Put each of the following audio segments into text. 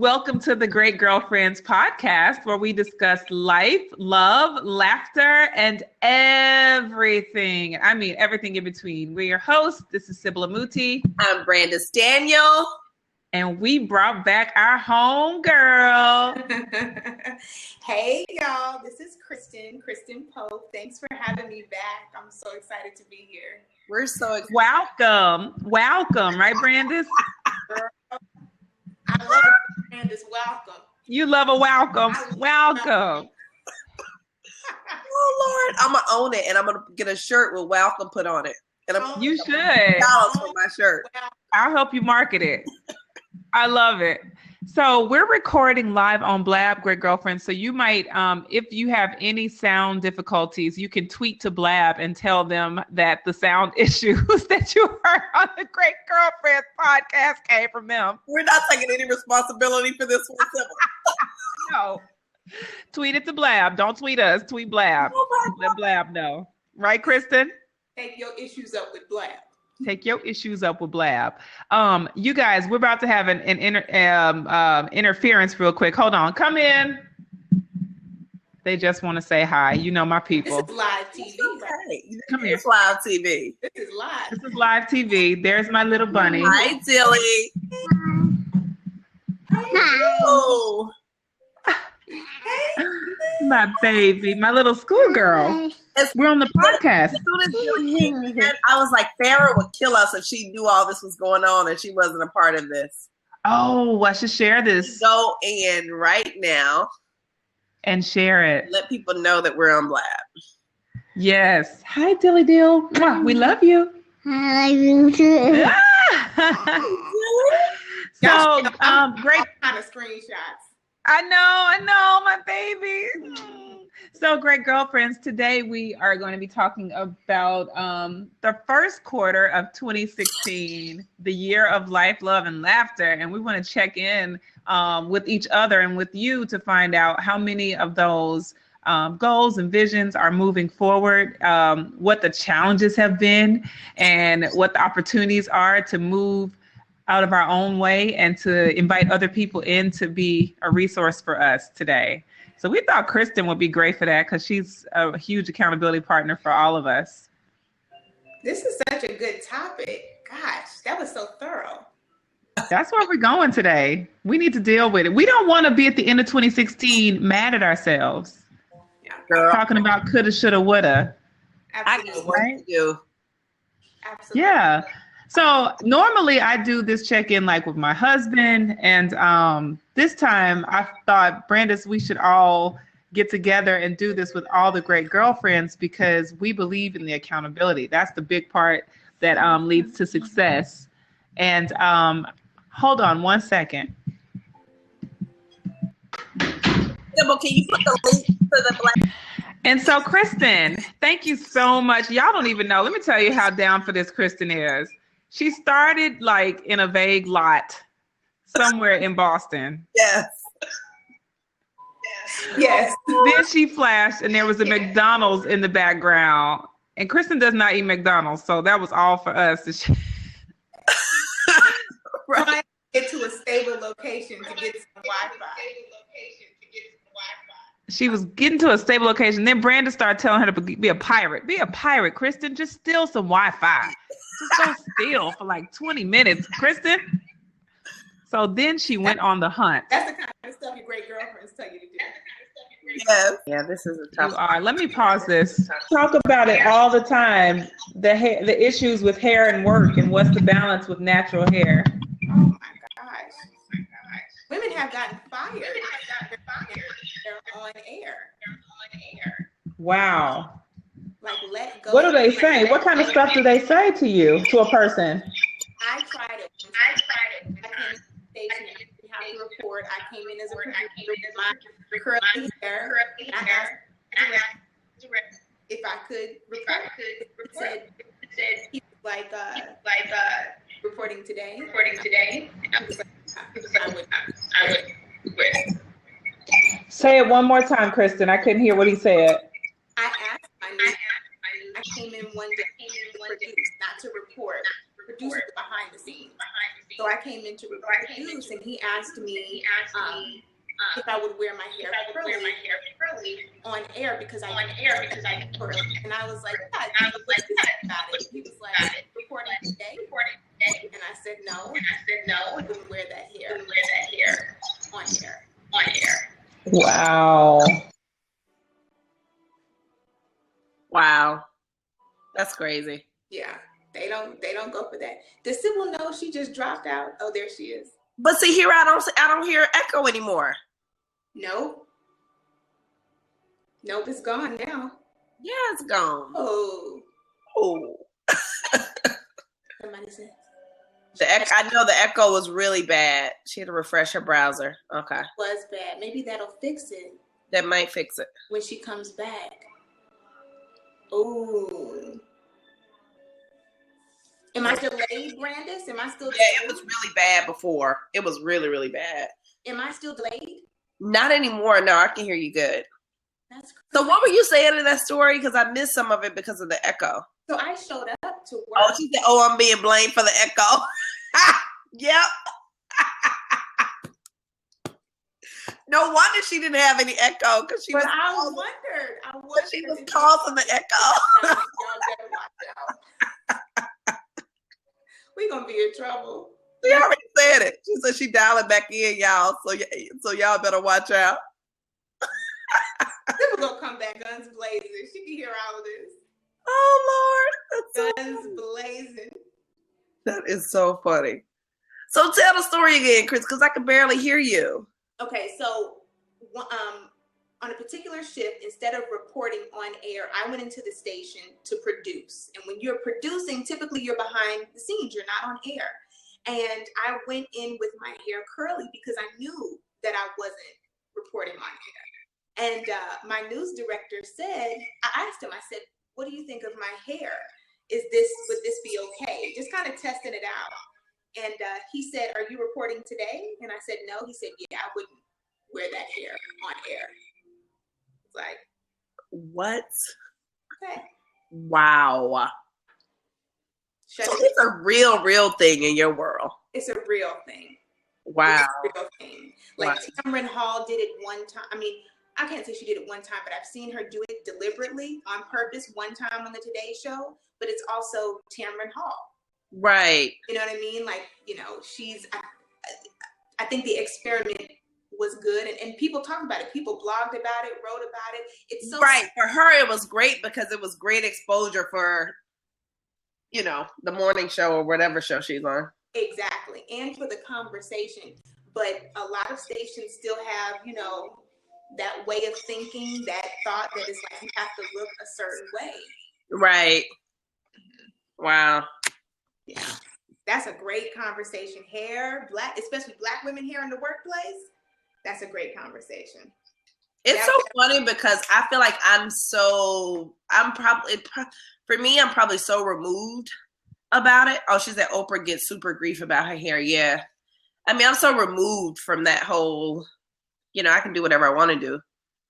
Welcome to the Great Girlfriends podcast, where we discuss life, love, laughter, and everything. I mean, everything in between. We're your hosts. This is Sybil Amuti. I'm Brandis Daniel. And we brought back our home girl. Hey, y'all. This is Kristen Pope. Thanks for having me back. I'm so excited to be here. We're so excited. Welcome. Right, Brandis? Girl, I love it. Brandis, welcome. You love a welcome. Welcome. Oh, Lord. I'm going to own it, and I'm going to get a shirt with welcome put on it. And you should. $1 for my shirt. I'll help you market it. I love it. So we're recording live on Blab, Great Girlfriends. So you might, if you have any sound difficulties, you can tweet to Blab and tell them that the sound issues that you heard on the Great Girlfriends podcast came from them. We're not taking any responsibility for this one, Sybil. No. Tweet it to Blab. Don't tweet us. Tweet Blab. Oh Let Blab know. Right, Kristen? Take your issues up with Blab. Take your issues up with Blab. You guys, we're about to have an interference real quick. Hold on. Come in. They just want to say hi. You know my people. This is live TV. Okay. Come here. It's live TV. This is live. This is live TV. There's my little bunny. Hi, Dilly. Oh. My baby. My little schoolgirl. We're on the podcast. As soon as Dilly came in, I was like, Farrah would kill us if she knew all this was going on and she wasn't a part of this. Oh, I should share this. Go in right now and share it. Let people know that we're on Blab. Yes. Hi, Dilly Dill. We love you. I love you too. So, great kind of screenshots. I know, my baby. So, Great Girlfriends, today we are going to be talking about the first quarter of 2016, the year of life, love, and laughter. And we want to check in with each other and with you to find out how many of those goals and visions are moving forward, what the challenges have been, and what the opportunities are to move out of our own way and to invite other people in to be a resource for us today. So we thought Kristen would be great for that because she's a huge accountability partner for all of us. This is such a good topic. Gosh, that was so thorough. That's where we're going today. We need to deal with it. We don't want to be at the end of 2016 mad at ourselves. Yeah, girl. Talking about coulda, shoulda, woulda. Absolutely. I got work to do. Absolutely. Yeah. So normally I do this check-in like with my husband, and this time I thought, Brandis, we should all get together and do this with all the great girlfriends because we believe in the accountability. That's the big part that leads to success. And hold on one second. Sybil, can you put the link to the Blab? And so, Kristen, thank you so much. Y'all don't even know. Let me tell you how down for this Kristen is. She started like in a vague lot somewhere in Boston. Yes. Yes. Then she flashed and there was a McDonald's in the background. And Kristen does not eat McDonald's, so that was all for us. Right. Get to a stable location to get some Wi-Fi. She was getting to a stable location. Then Brandon started telling her to be a pirate. Be a pirate, Kristen. Just steal some Wi-Fi. Just go steal for like 20 minutes, Kristen. So then she went on the hunt. That's the kind of stuff your great girlfriends tell you to do. Yes. Yeah, this is a tough. You are. Let me pause this. Talk about it all the time. The issues with hair and work, and what's the balance with natural hair. Oh my gosh. Women have gotten fired. They're on air. Wow. Like, let go. What do they say? What kind of stuff do they say to you, to a person? I tried it. I came to the station and didn't have to report. I came in as a producer with my curly hair. I asked if I could report. It said he was like reporting today. I would quit. Say it one more time, Kristen. I couldn't hear what he said. I asked my niece. I came in one day to produce, not to report. Produce behind the scenes. So I came in to produce, and he asked me if I would wear my hair curly on air because I curly. And I was like, yeah, about it. He was like, reporting today. And I said no. I wouldn't wear that hair on air. Wow. Wow. That's crazy. Yeah. They don't go for that. Does Sybil know she just dropped out? Oh, there she is. But see, here I don't hear echo anymore. Nope, it's gone now. Yeah, it's gone. Oh. Somebody said. I know the echo was really bad. She had to refresh her browser. Okay. It was bad. Maybe that'll fix it. That might fix it. When she comes back. Oh. Am I delayed, Brandis? Am I still delayed? Yeah, it was really bad before. It was really, really bad. Am I still delayed? Not anymore. No, I can hear you good. That's crazy. So what were you saying in that story? Because I missed some of it because of the echo. So I showed up to work. Oh, she said, "Oh, I'm being blamed for the echo." Yep. No wonder she didn't have any echo because she but was. I wondered. She was causing the echo. Y'all better watch out. We're gonna be in trouble. She already said it. She said she dialing back in, y'all. So y'all better watch out. Then we're gonna come back guns blazing. She can hear all of this. Oh Lord, that's Guns blazing. That is so funny. So tell the story again, Chris, because I can barely hear you. Okay, so on a particular shift, instead of reporting on air, I went into the station to produce. And when you're producing, typically you're behind the scenes, you're not on air. And I went in with my hair curly because I knew that I wasn't reporting on air. And my news director said, I asked him, I said, what do you think of my hair? Would this be okay? Just kind of testing it out. And he said, are you reporting today? And I said, no. He said, yeah, I wouldn't wear that hair on air. It's like, what? Okay. Wow. So it's a real thing in your world. It's a real thing. Wow. It's a real thing. Like Tamron Hall did it one time. I mean, I can't say she did it one time, but I've seen her do it deliberately on purpose one time on the Today Show. But it's also Tamron Hall. Right. You know what I mean? Like, I think the experiment was good and people talked about it. People blogged about it, wrote about it. It's so right. For her, it was great because it was great exposure for, the morning show or whatever show she's on. Exactly. And for the conversation. But a lot of stations still have, that way of thinking, that thought that it's like you have to look a certain way. Right. Wow. Yeah. That's a great conversation. Hair, especially Black women hair in the workplace. That's a great conversation. It's so funny because I feel like I'm probably so removed about it. Oh, she said Oprah gets super grief about her hair. Yeah. I mean, I'm so removed from that whole, I can do whatever I want to do.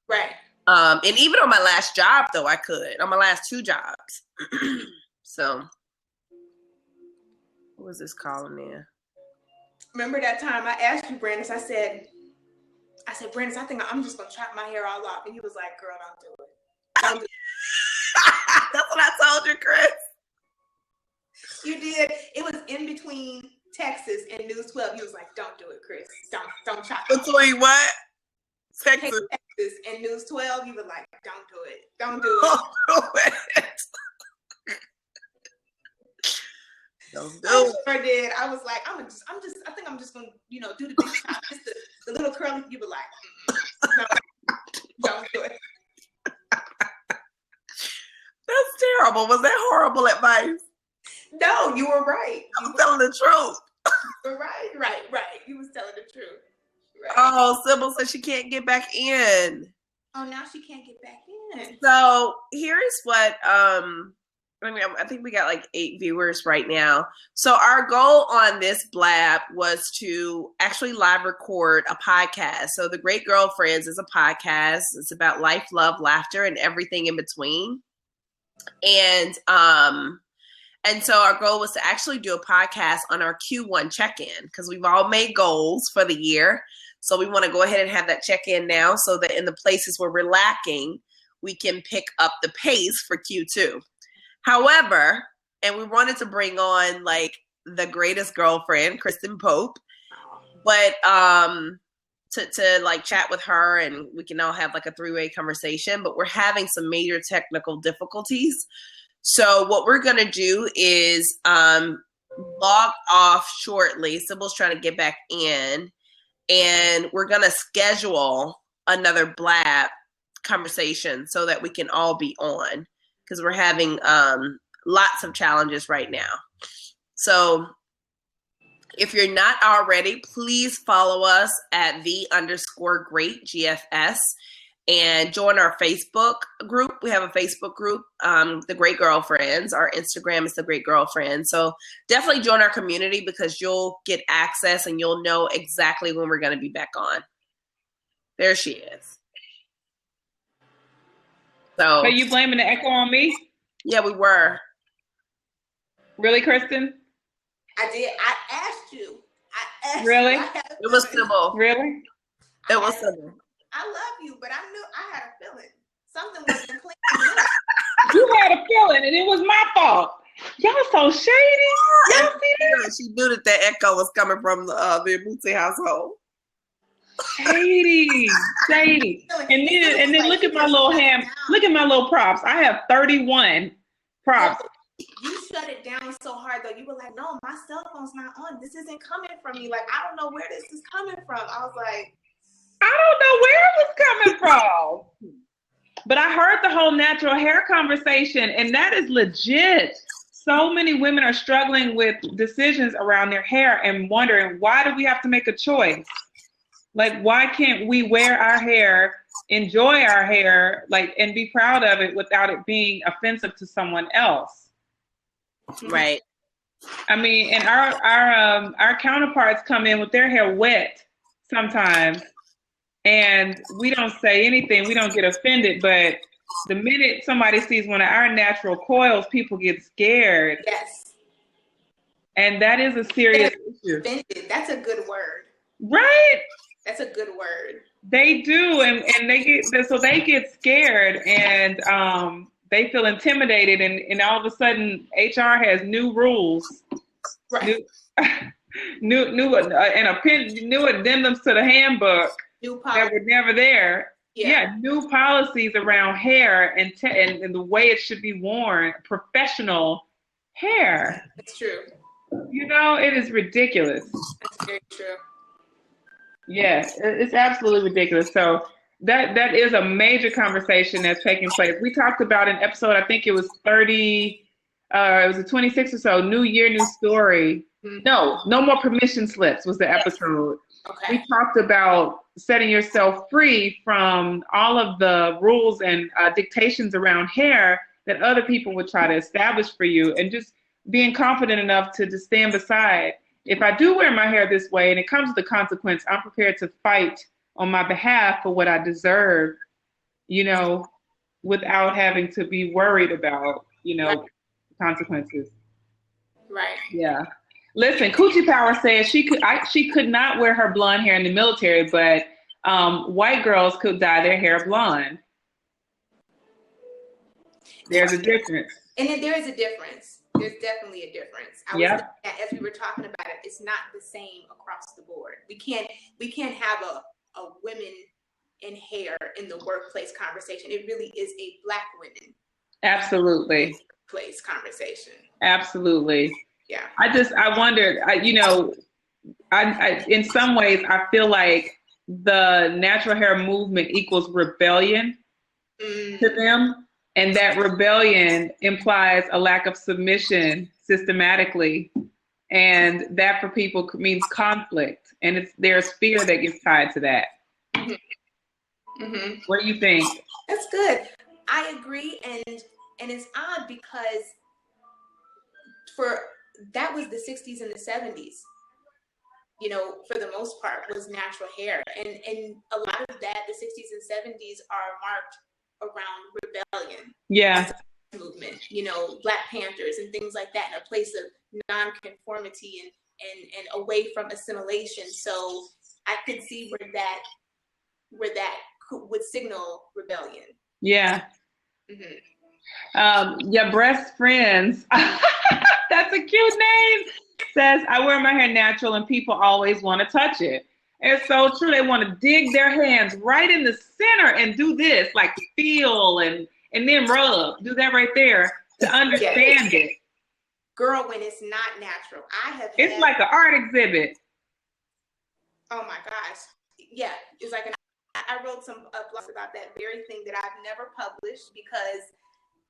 Right. And even on my last job, though, I could. On my last 2 jobs. So, what was this calling in? Remember that time I asked you, Brandis, I said, Brandis, I think I'm just going to chop my hair all off. And you was like, girl, don't do it. Don't do it. That's what I told you, Chris. You did. It was in between Texas and News 12. You was like, don't do it, Chris. Don't chop it off. Between what? Texas and News 12. You were like, don't do it. Don't do it. Don't do it. Don't do it. I sure did. I was like, I think I'm just gonna, do the big chop. Just the little curly. You were like, no, don't do it. That's terrible. Was that horrible advice? No, you were right. I'm telling the truth. You were right. You was telling the truth. Right. Oh, Sybil said she can't get back in. Oh, now she can't get back in. So here's what I think we got like 8 viewers right now. So our goal on this Blab was to actually live record a podcast. So The Great Girlfriends is a podcast. It's about life, love, laughter, and everything in between. And And so our goal was to actually do a podcast on our Q1 check-in because we've all made goals for the year. So we want to go ahead and have that check-in now so that in the places where we're lacking, we can pick up the pace for Q2. However, and we wanted to bring on like the greatest girlfriend, Kristen Pope, but to like chat with her and we can all have like a three-way conversation, but we're having some major technical difficulties. So what we're going to do is log off shortly. Sybil's trying to get back in, and we're going to schedule another Blab conversation so that we can all be on because we're having lots of challenges right now. So if you're not already, please follow us at _great_GFS and join our Facebook group. We have a Facebook group, The Great Girlfriends. Our Instagram is The Great Girlfriends. So definitely join our community because you'll get access and you'll know exactly when we're going to be back on. There she is. So, Are you blaming the echo on me? Yeah, we were. Really, Kristen? I did. I asked you. Really? It was Sybil. Really? It was Sybil. I love you, but I knew I had a feeling something wasn't clean. You had a feeling, and it was my fault. Y'all so shady. Y'all see that? She knew that echo was coming from the Abuti household. Shady. And then look at my little hand. Look at my little props. I have 31 props. You shut it down so hard though. You were like, no, my cell phone's not on. This isn't coming from me. Like, I don't know where this is coming from. I was like, I don't know where it was coming from. But I heard the whole natural hair conversation, and that is legit. So many women are struggling with decisions around their hair and wondering, why do we have to make a choice? Like, why can't we wear our hair, enjoy our hair, like, and be proud of it without it being offensive to someone else? Right. I mean, and our counterparts come in with their hair wet sometimes, and we don't say anything. We don't get offended, but the minute somebody sees one of our natural coils, people get scared. yes. And that is a serious issue. Offended. That's a good word. Right? That's a good word. They do, and they get scared, and they feel intimidated, and all of a sudden HR has new rules, Right. new addendums to the handbook New that policy. were never there. Yeah. New policies around hair and the way it should be worn, professional hair. That's true. You know, it is ridiculous. That's very true. Yes, it's absolutely ridiculous. So that is a major conversation that's taking place. We talked about an episode, I think it was 30, it was a 26 or so, New Year, New Story. Mm-hmm. No more permission slips was the episode. Okay. We talked about setting yourself free from all of the rules and dictations around hair that other people would try to establish for you, and just being confident enough to just stand beside. If I do wear my hair this way and it comes with a consequence, I'm prepared to fight on my behalf for what I deserve, you know, without having to be worried about, you know, consequences. Right. Yeah. Listen, Coochie Power says she could not wear her blonde hair in the military, but white girls could dye their hair blonde. There's a difference. And then there is a difference. There's definitely a difference. I was thinking that as we were talking about it, it's not the same across the board. We can't have a women in hair in the workplace conversation. It really is a Black women Absolutely. place conversation. Absolutely. Yeah. I wondered, I in some ways, I feel like the natural hair movement equals rebellion to them. And that rebellion implies a lack of submission systematically. And that for people means conflict. And there's fear that gets tied to that. Mm-hmm. Mm-hmm. What do you think? That's good. I agree. And it's odd because that was the 60s and the 70s, you know, for the most part, was natural hair. And a lot of that, the 60s and 70s are marked around rebellion. Yeah. movement, Black Panthers and things like that, in a place of nonconformity and away from assimilation. So I could see where that would signal rebellion. Yeah. Mm-hmm. Your breast friends. That's a cute name. Says, I wear my hair natural and people always want to touch it. It's so true. They want to dig their hands right in the center and do this, like feel and then rub. Do that right there to understand it. Girl, when it's not natural, It's like an art exhibit. Oh my gosh. Yeah, it's like I wrote some blogs about that very thing that I've never published because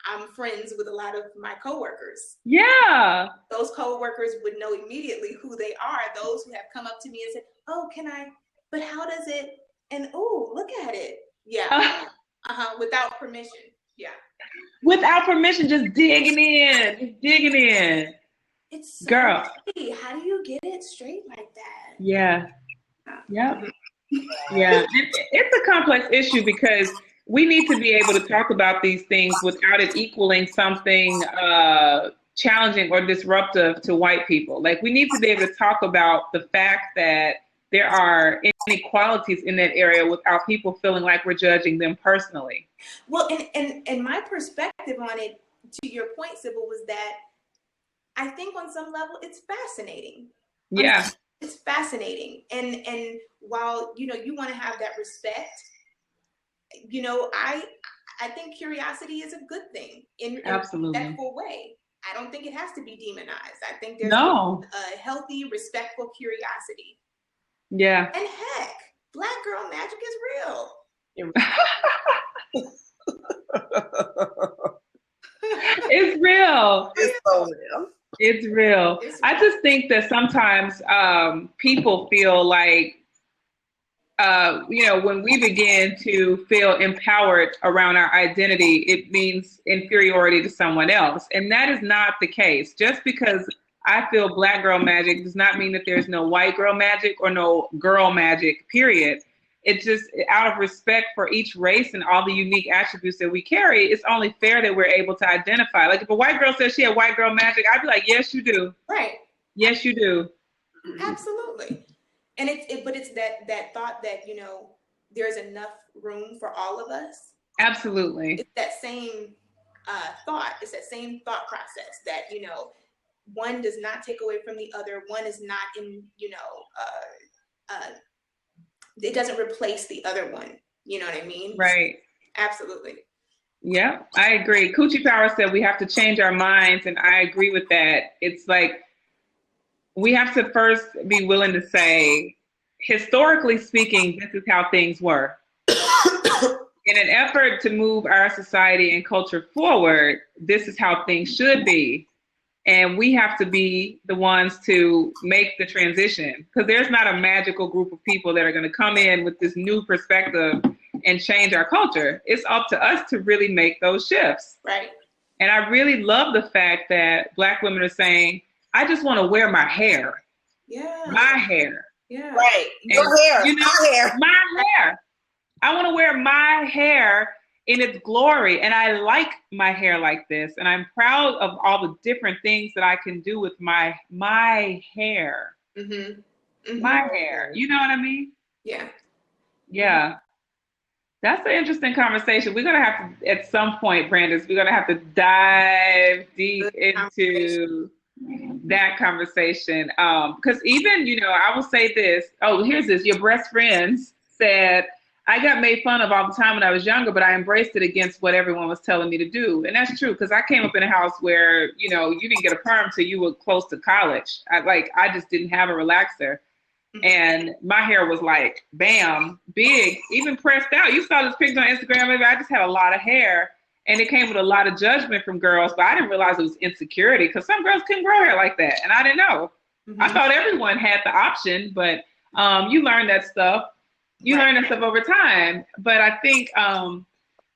I'm friends with a lot of my coworkers. Yeah. Those coworkers would know immediately who they are. Those who have come up to me and said, "Oh, can I? But how does it? And oh, look at it." Yeah. Without permission. Yeah. Without permission, just digging in. It's so girl. Pretty. How do you get it straight like that? Yeah. Yep. Yeah. It's a complex issue because we need to be able to talk about these things without it equaling something challenging or disruptive to white people. Like, we need to be able to talk about the fact that there are inequalities in that area without people feeling like we're judging them personally. Well, and my perspective on it, to your point, Sybil, was that I think on some level it's fascinating. Yeah. It's fascinating. And while, you want to have that respect, I think curiosity is a good thing in a respectful way. I don't think it has to be demonized. I think there's a healthy, respectful curiosity. Yeah. And heck, Black girl magic is real. It's real. It's so real. It's real. I just think that sometimes people feel like, when we begin to feel empowered around our identity, it means inferiority to someone else. And that is not the case. Just because I feel Black girl magic does not mean that there's no white girl magic or no girl magic, period. It's just out of respect for each race and all the unique attributes that we carry, it's only fair that we're able to identify. Like, if a white girl says she had white girl magic, I'd be like, yes, you do. Right. Yes, you do. Absolutely. And it's that thought that, there's enough room for all of us. Absolutely. It's that same thought. It's that same thought process that, one does not take away from the other. One is not in, it doesn't replace the other one. You know what I mean? Right. Absolutely. Yeah, I agree. Coochie Power said we have to change our minds, and I agree with that. It's like we have to first be willing to say, historically speaking, this is how things were. In an effort to move our society and culture forward, this is how things should be. And we have to be the ones to make the transition, because there's not a magical group of people that are going to come in with this new perspective and change our culture. It's up to us to really make those shifts. Right. And I really love the fact that Black women are saying, I just want to wear my hair. Yeah. My hair. Yeah. Right. Your hair. My hair. I want to wear my hair in its glory. And I like my hair like this. And I'm proud of all the different things that I can do with my hair. Mm-hmm. Mm-hmm. My hair. You know what I mean? Yeah. Yeah. That's an interesting conversation. We're going to have to, at some point, Brandis, we're going to have to dive deep into that conversation. Because even, I will say this. Oh, here's this. Your breast friends said, I got made fun of all the time when I was younger, but I embraced it against what everyone was telling me to do. And that's true, because I came up in a house where, you didn't get a perm till you were close to college. I just didn't have a relaxer. And my hair was like, bam, big, even pressed out. You saw this picture on Instagram. Maybe I just had a lot of hair, and it came with a lot of judgment from girls, but I didn't realize it was insecurity, because some girls couldn't grow hair like that. And I didn't know. Mm-hmm. I thought everyone had the option, but you learn that stuff. You learn that stuff over time. But I think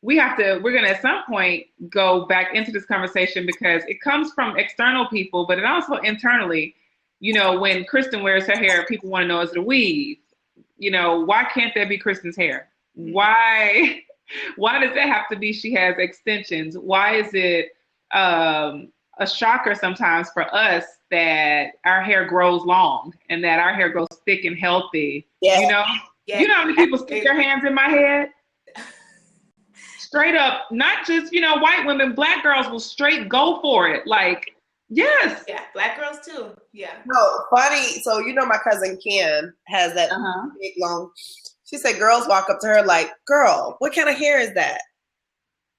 we're going to at some point go back into this conversation, because it comes from external people, but it also internally. When Kristen wears her hair, people want to know, is it a weave? Why can't that be Kristen's hair? Why does that have to be she has extensions? Why is it a shocker sometimes for us that our hair grows long and that our hair grows thick and healthy. Yeah. You know, Yeah. you know how many people stick their hands in my head? Straight up, not just, white women, Black girls will straight go for it. Like, yes. Yeah, Black girls too. Yeah. No, funny. So my cousin Ken has that big long. She said girls walk up to her like, "Girl, what kind of hair is that?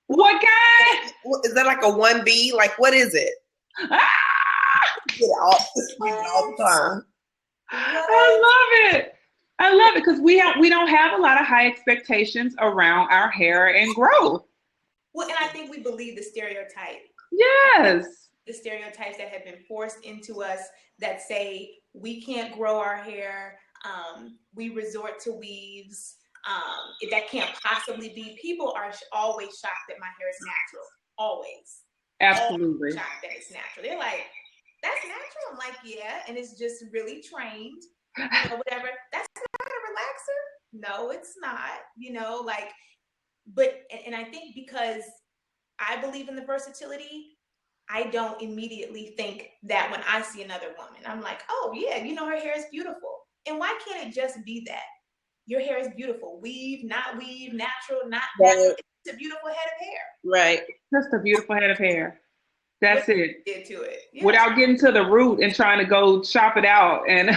What kind? Is that like a 1B? Like, what is it?" Ah! All the time. I love it because we don't have a lot of high expectations around our hair and growth. Well, and I think we believe the stereotype. Yes. The stereotypes that have been forced into us that say we can't grow our hair, we resort to weaves. That can't possibly be. People are always shocked that my hair is natural. Always. Absolutely. Always shocked that it's natural. They're like, "That's natural." I'm like, "Yeah," and it's just really trained. Whatever. That's not a relaxer. No, it's not. But I think because I believe in the versatility, I don't immediately think that when I see another woman. I'm like, "Oh yeah, her hair is beautiful." And why can't it just be that? Your hair is beautiful. Weave, not weave, natural, not natural. It's a beautiful head of hair. Right. Just a beautiful head of hair. That's it. Did to it. Yeah. Without getting to the root and trying to go chop it out and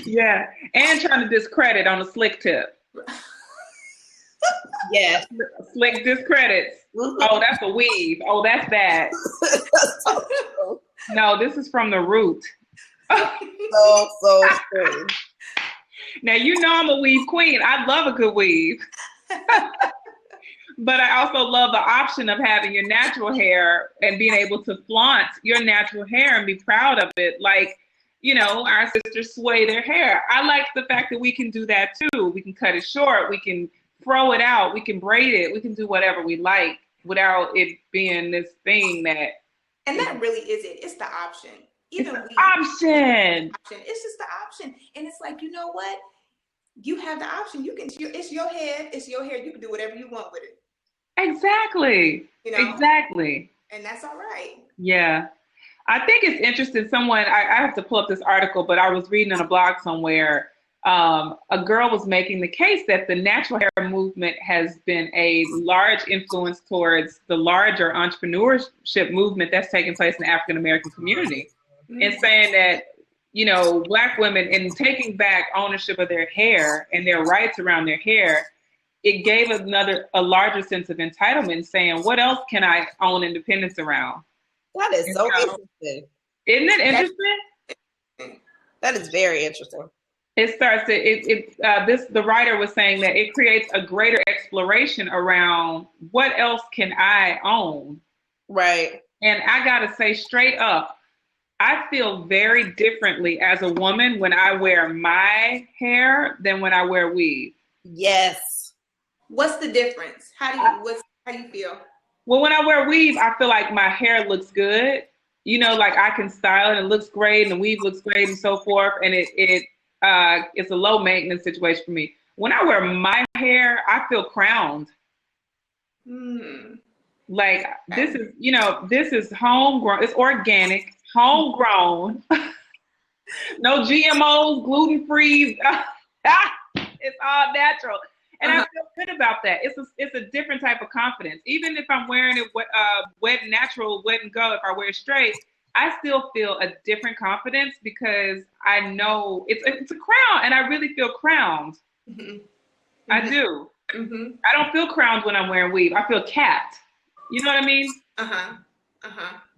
yeah, and trying to discredit on a slick tip. Yes. Slick discredits. Oh, that's a weave. Oh, that's bad. No, this is from the root. So true. Now, I'm a weave queen. I love a good weave. But I also love the option of having your natural hair and being able to flaunt your natural hair and be proud of it. Like, our sisters sway their hair. I like the fact that we can do that too. We can cut it short. We can throw it out. We can braid it. We can do whatever we like without it being this thing that. And that really is it. It's the option. Even it's the option. It's just the option. And it's like, you know what? You have the option. It's your head. It's your hair. You can do whatever you want with it. Exactly. Exactly. And that's all right. Yeah. I think it's interesting. I have to pull up this article, but I was reading on a blog somewhere. A girl was making the case that the natural hair movement has been a large influence towards the larger entrepreneurship movement that's taking place in the African American community. Mm-hmm. And saying that, Black women, in taking back ownership of their hair and their rights around their hair, it gave a larger sense of entitlement, saying, what else can I own independence around? That is so interesting. Isn't it interesting? That is very interesting. It starts to, the writer was saying that it creates a greater exploration around what else can I own? Right. And I got to say straight up, I feel very differently as a woman when I wear my hair than when I wear weave. Yes. What's the difference? How do you feel? Well, when I wear weave, I feel like my hair looks good. Like I can style it and it looks great and the weave looks great and so forth. And it's a low maintenance situation for me. When I wear my hair, I feel crowned. Like this is homegrown. It's organic, homegrown. No GMOs, gluten-free. It's all natural. And I feel good about that. It's a different type of confidence. Even if I'm wearing it wet and natural, wet and go, if I wear it straight, I still feel a different confidence because I know it's a crown and I really feel crowned. Mm-hmm. I do. Mm-hmm. I don't feel crowned when I'm wearing weave. I feel capped. You know what I mean?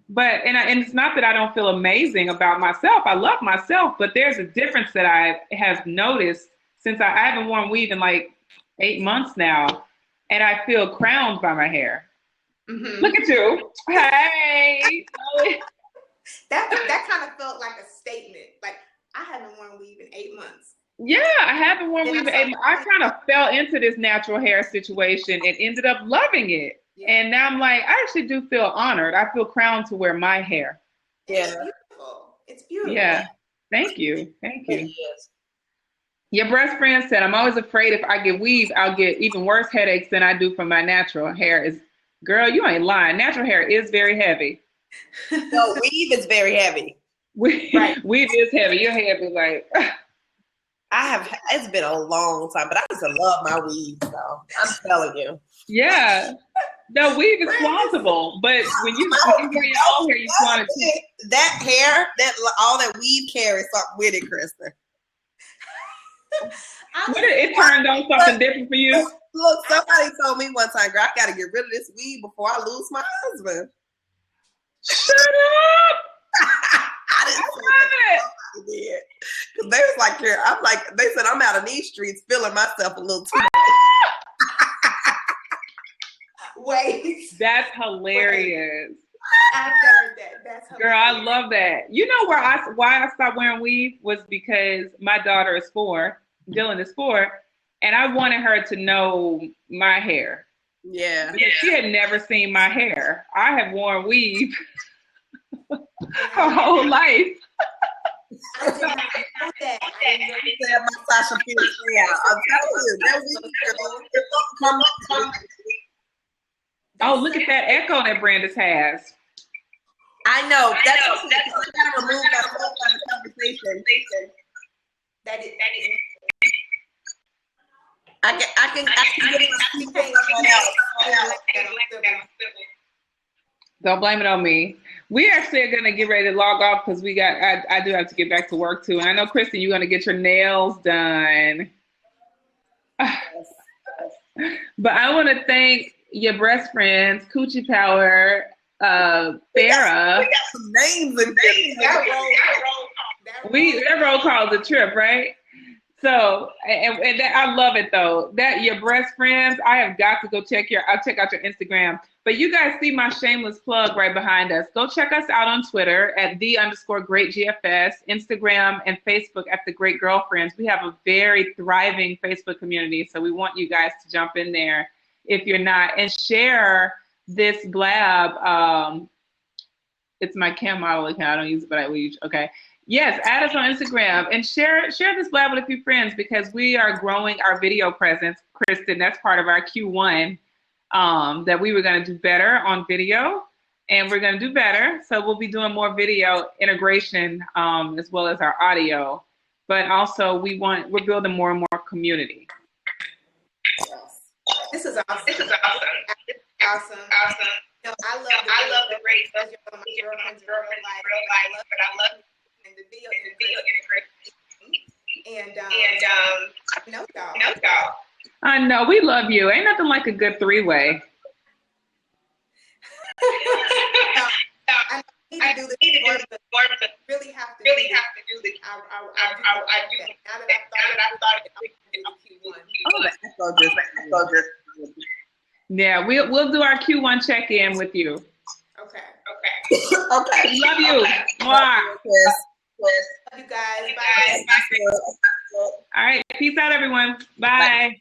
But, and it's not that I don't feel amazing about myself. I love myself, but there's a difference that I have noticed since I haven't worn weave in like 8 months now, and I feel crowned by my hair. Mm-hmm. Look at you. Hey. That kind of felt like a statement. Like, I haven't worn weave in 8 months. Yeah, I haven't worn weave in 8 months. I kind of fell into this natural hair situation and ended up loving it. Yeah. And now I'm like, I actually do feel honored. I feel crowned to wear my hair. Yeah. It's beautiful. It's beautiful. Yeah. Thank you. Thank you. Yes. Your breast friend said, I'm always afraid if I get weave, I'll get even worse headaches than I do from my natural hair. Girl, you ain't lying. Natural hair is very heavy. No, weave is very heavy. Weave is heavy. Your hair be like. It's been a long time, but I used to love my weave, so I'm telling you. Yeah. No, weave is plausible, but when you wear your own hair, you want it. That hair, all that weave carries something with it, Krista. It turned on something different for you? Look, somebody told me one time, girl, I got to get rid of this weave before I lose my husband. Shut up! I didn't say that. Because they was like, I'm like, they said I'm out of these streets feeling myself a little too much. Wait. That's hilarious. I've heard that. That's hilarious. Girl, I love that. You know why I stopped wearing weave was because my daughter is 4, Dylan is 4, and I wanted her to know my hair. Yeah. Because she had never seen my hair. I have worn weave her whole life. I did not know that. I didn't know that. My Sasha Fierce out. I'm telling you, that weave come up. Oh, look at that echo that Brandis has. I know. That's okay. I gotta remove that whole kind of conversation. That is. I can get my Don't blame it on me. We actually are gonna get ready to log off because I do have to get back to work too. And I know, Kristen, you're gonna get your nails done. But I want to thank your breast friends, Coochie Power, Farrah. We got some names in there. That roll call's a trip, right? So, and that, I love it though. That your breast friends, I have got to go I'll check out your Instagram. But you guys see my shameless plug right behind us. Go check us out on Twitter at @the_greatGFS, Instagram and Facebook at The Great Girlfriends. We have a very thriving Facebook community, so we want you guys to jump in there if you're not, and share this Blab. It's my cam model account. I don't use it, but I will use. Okay. Yes, add us on Instagram and share this Blab with a few friends because we are growing our video presence. Kristen, that's part of our Q1, that we were going to do better on video, and we're going to do better. So we'll be doing more video integration as well as our audio. But also we're building more and more community. This is awesome. Awesome. No, I love the great stuff. My girlfriend's real life, but I love and the video integration. And no y'all. I know, we love you. Ain't nothing like a good 3-way. I need to do this more, but really have to do this. I do. Now that I thought it, I'm going to do Q1. Oh, that's Yeah, we'll do our Q1 check-in with you. Okay. Okay. Love you. Mwah. Yes. Love you guys. Bye. All right. Peace out, everyone. Bye.